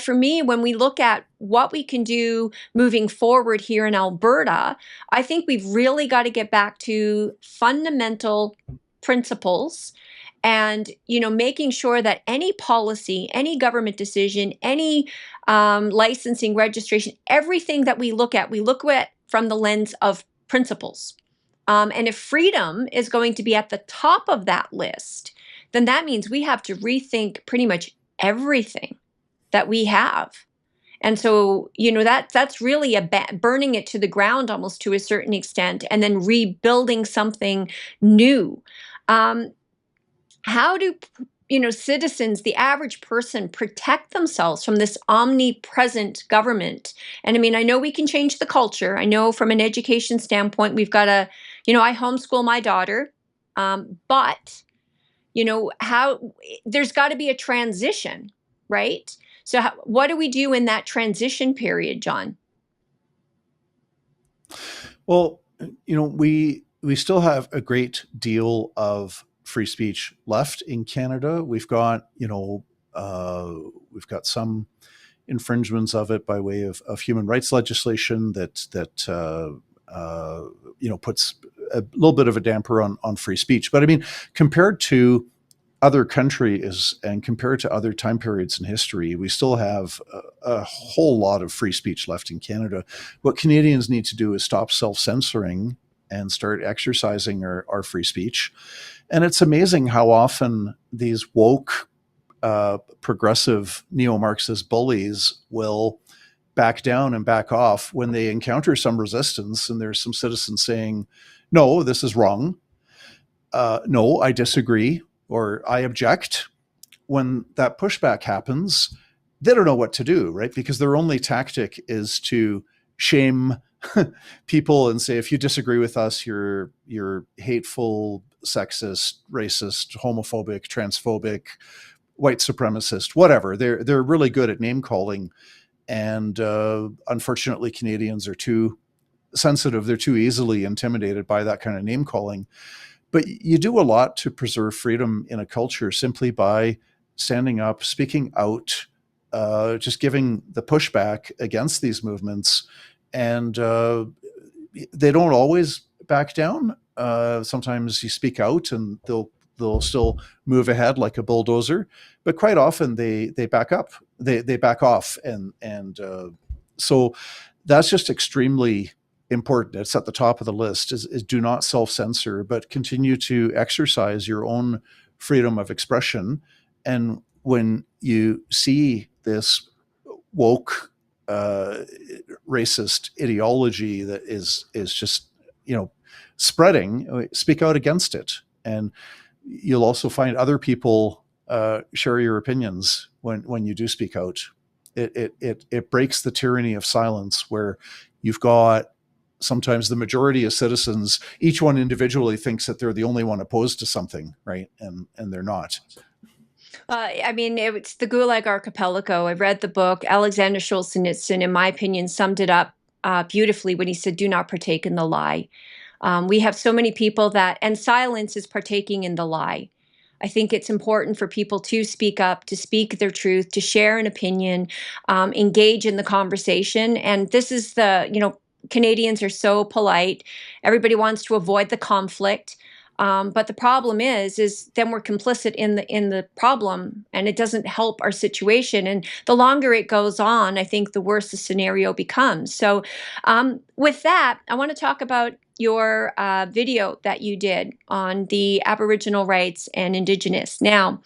for me, when we look at what we can do moving forward here in Alberta, I think we've really got to get back to fundamental principles and, making sure that any policy, any government decision, any licensing, registration, everything that we look at from the lens of principles. And if freedom is going to be at the top of that list, then that means we have to rethink pretty much everything that we have. And so, that's really burning it to the ground almost to a certain extent, and then rebuilding something new. How do citizens, the average person, protect themselves from this omnipresent government? And I mean, I know we can change the culture. I know from an education standpoint, we've got to, I homeschool my daughter, but how there's got to be a transition, right? So what do we do in that transition period, John? Well, we still have a great deal of free speech left in Canada. We've got some infringements of it by way of human rights legislation that puts a little bit of a damper on free speech. But I mean, compared to other countries and compared to other time periods in history, we still have a whole lot of free speech left in Canada. What Canadians need to do is stop self-censoring and start exercising our free speech. And it's amazing how often these woke, progressive neo-Marxist bullies will back down and back off when they encounter some resistance and there's some citizens saying, no, this is wrong. No, I disagree, or I object. When that pushback happens, they don't know what to do, right? Because their only tactic is to shame people and say, if you disagree with us, you're hateful, sexist, racist, homophobic, transphobic, white supremacist, whatever. They're really good at name calling. And unfortunately, Canadians are too sensitive. They're too easily intimidated by that kind of name calling. But you do a lot to preserve freedom in a culture simply by standing up, speaking out, just giving the pushback against these movements. And they don't always back down. Sometimes you speak out and they'll still move ahead like a bulldozer, but quite often they back up, they back off. And so that's just extremely important. It's at the top of the list is do not self-censor, but continue to exercise your own freedom of expression. And when you see this woke, racist ideology that is just, spreading, speak out against it. And you'll also find other people share your opinions when you do speak out. It breaks the tyranny of silence, where you've got sometimes the majority of citizens, each one individually thinks that they're the only one opposed to something, right? And they're not. I mean, it's the Gulag Archipelago. I've read the book. Alexander Solzhenitsyn, in my opinion, summed it up beautifully when he said, do not partake in the lie. We have so many people and silence is partaking in the lie. I think it's important for people to speak up, to speak their truth, to share an opinion, engage in the conversation. And this is Canadians are so polite. Everybody wants to avoid the conflict. But the problem is then we're complicit in the problem, and it doesn't help our situation. And the longer it goes on, I think the worse the scenario becomes. So with that, I want to talk about your video that you did on the Aboriginal rights and Indigenous. Now,